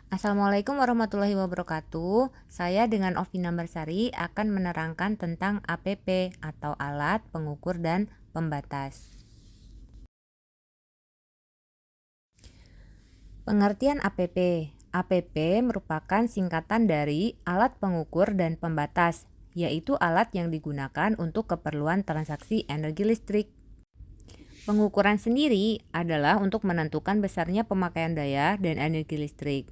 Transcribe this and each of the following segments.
Assalamualaikum warahmatullahi wabarakatuh. Saya dengan Ovina Bersari akan menerangkan tentang APP atau alat pengukur dan pembatas. Pengertian APP. APP merupakan singkatan dari alat pengukur dan pembatas, yaitu alat yang digunakan untuk keperluan transaksi energi listrik. Pengukuran sendiri adalah untuk menentukan besarnya pemakaian daya dan energi listrik.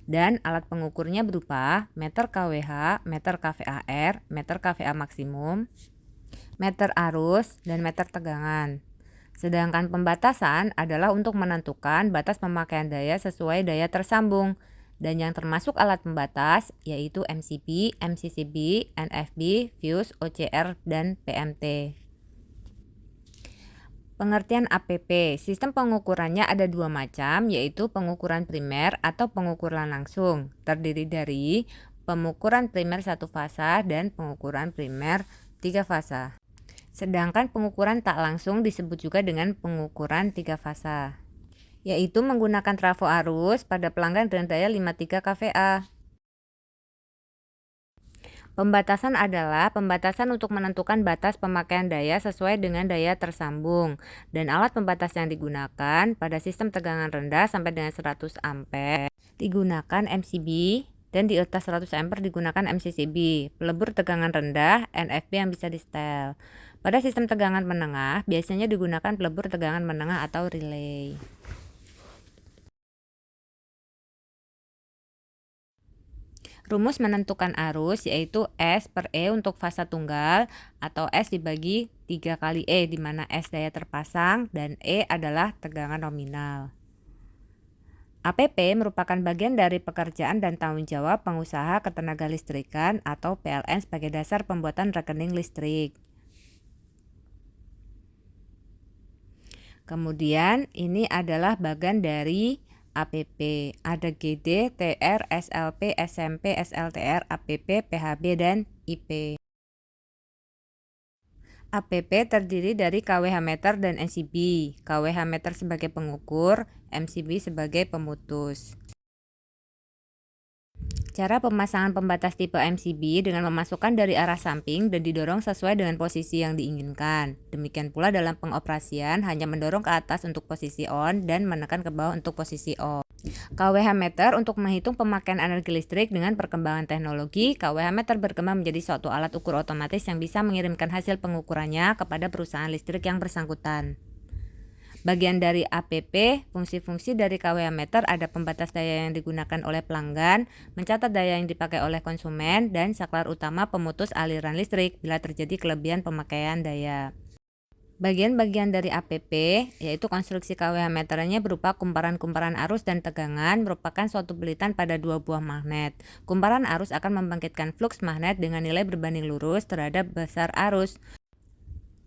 Dan alat pengukurnya berupa meter kWh, meter kVAR, meter kVA maksimum, meter arus, dan meter tegangan. Sedangkan pembatasan adalah untuk menentukan batas pemakaian daya sesuai daya tersambung. Dan yang termasuk alat pembatas yaitu MCB, MCCB, NFB, fuse, OCR, dan PMT. Pengertian APP, sistem pengukurannya ada dua macam, yaitu pengukuran primer atau pengukuran langsung, terdiri dari pengukuran primer satu fasa dan pengukuran primer tiga fasa. Sedangkan pengukuran tak langsung disebut juga dengan pengukuran tiga fasa, yaitu menggunakan trafo arus pada pelanggan dengan daya 53 kVA. Pembatasan adalah pembatasan untuk menentukan batas pemakaian daya sesuai dengan daya tersambung. Dan alat pembatas yang digunakan pada sistem tegangan rendah sampai dengan 100 ampere digunakan MCB, dan di atas 100 ampere digunakan MCCB, pelebur tegangan rendah, NFB yang bisa di-setel. Pada sistem tegangan menengah biasanya digunakan pelebur tegangan menengah atau relay. Rumus menentukan arus yaitu S per E untuk fasa tunggal atau S dibagi 3 kali E, di mana S daya terpasang dan E adalah tegangan nominal. APP merupakan bagian dari pekerjaan dan tanggung jawab pengusaha ketenagalistrikan atau PLN sebagai dasar pembuatan rekening listrik. Kemudian ini adalah bagian dari APP. Ada GD, TR, SLP, SMP, SLTR, APP, PHB, dan IP. APP terdiri dari kWh meter dan MCB. kWh meter sebagai pengukur, MCB sebagai pemutus. Cara pemasangan pembatas tipe MCB dengan memasukkan dari arah samping dan didorong sesuai dengan posisi yang diinginkan. Demikian pula dalam pengoperasian hanya mendorong ke atas untuk posisi on dan menekan ke bawah untuk posisi off. kWh meter untuk menghitung pemakaian energi listrik. Dengan perkembangan teknologi, kWh meter berkembang menjadi suatu alat ukur otomatis yang bisa mengirimkan hasil pengukurannya kepada perusahaan listrik yang bersangkutan. Bagian dari APP, fungsi-fungsi dari kWh meter ada pembatas daya yang digunakan oleh pelanggan, mencatat daya yang dipakai oleh konsumen, dan saklar utama pemutus aliran listrik bila terjadi kelebihan pemakaian daya. Bagian-bagian dari APP, yaitu konstruksi kWh meternya berupa kumparan-kumparan arus dan tegangan, merupakan suatu pelitan pada dua buah magnet. Kumparan arus akan membangkitkan fluks magnet dengan nilai berbanding lurus terhadap besar arus.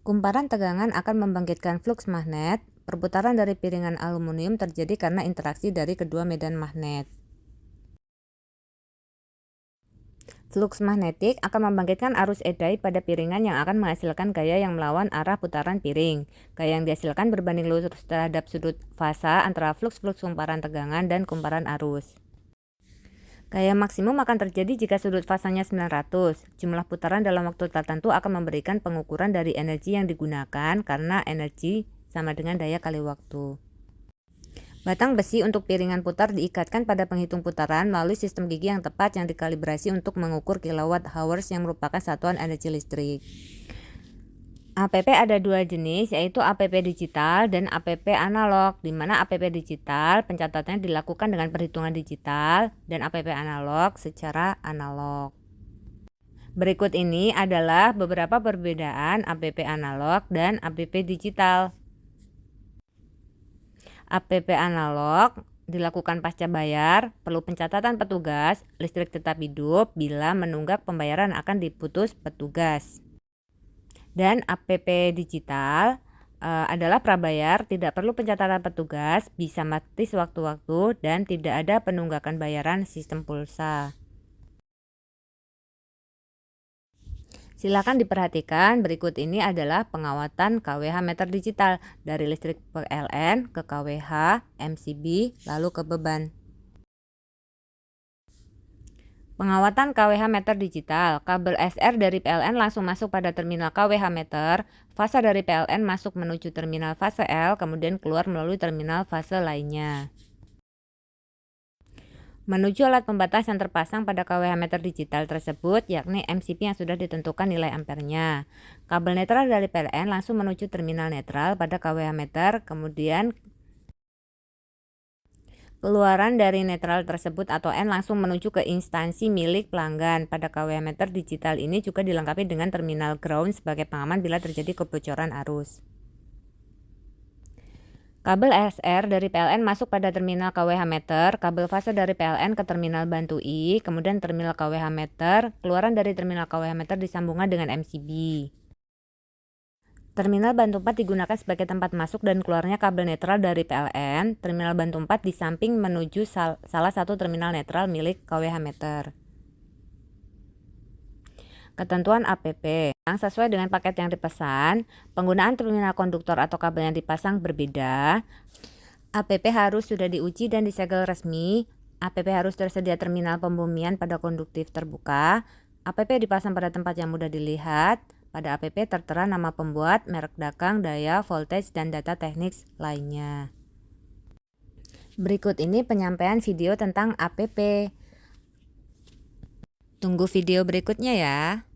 Kumparan tegangan akan membangkitkan fluks magnet. Perputaran dari piringan aluminium terjadi karena interaksi dari kedua medan magnet. Fluks magnetik akan membangkitkan arus edai pada piringan yang akan menghasilkan gaya yang melawan arah putaran piring. Gaya yang dihasilkan berbanding lurus terhadap sudut fasa antara fluks-fluks kumparan tegangan dan kumparan arus. Gaya maksimum akan terjadi jika sudut fasanya 900. Jumlah putaran dalam waktu tertentu akan memberikan pengukuran dari energi yang digunakan karena energi sama dengan daya kali waktu. Batang besi untuk piringan putar diikatkan pada penghitung putaran melalui sistem gigi yang tepat yang dikalibrasi untuk mengukur kilowatt hours yang merupakan satuan energi listrik. APP ada dua jenis, yaitu APP digital dan APP analog, di mana APP digital pencatatannya dilakukan dengan perhitungan digital dan APP analog secara analog. Berikut ini adalah beberapa perbedaan APP analog dan APP digital. APP analog dilakukan pasca bayar, perlu pencatatan petugas, listrik tetap hidup, bila menunggak pembayaran akan diputus petugas. Dan APP digital adalah prabayar, tidak perlu pencatatan petugas, bisa mati sewaktu-waktu, dan tidak ada penunggakan bayaran sistem pulsa. Silakan diperhatikan, berikut ini adalah pengawatan kWh meter digital dari listrik PLN ke kWh, MCB, lalu ke beban. Pengawatan KWH meter digital. Kabel SR dari PLN langsung masuk pada terminal KWH meter. Fase dari PLN masuk menuju terminal fase L, kemudian keluar melalui terminal fase lainnya. Menuju alat pembatas yang terpasang pada KWH meter digital tersebut, yakni MCB yang sudah ditentukan nilai ampernya. Kabel netral dari PLN langsung menuju terminal netral pada KWH meter, kemudian keluaran dari netral tersebut atau N langsung menuju ke instansi milik pelanggan. Pada KWH meter digital ini juga dilengkapi dengan terminal ground sebagai pengaman bila terjadi kebocoran arus. Kabel SR dari PLN masuk pada terminal KWH meter, kabel fase dari PLN ke terminal bantu I, kemudian terminal KWH meter, keluaran dari terminal KWH meter disambungkan dengan MCB. Terminal bantu 4 digunakan sebagai tempat masuk dan keluarnya kabel netral dari PLN. Terminal bantu 4 di samping menuju salah satu terminal netral milik KWH meter. Ketentuan APP yang sesuai dengan paket yang dipesan, penggunaan terminal konduktor atau kabel yang dipasang berbeda. APP harus sudah diuji dan disegel resmi. APP harus tersedia terminal pembumian pada konduktif terbuka. APP dipasang pada tempat yang mudah dilihat. Pada APP tertera nama pembuat, merek dagang, daya, voltage, dan data teknis lainnya. Berikut ini penyampaian video tentang APP. Tunggu video berikutnya ya.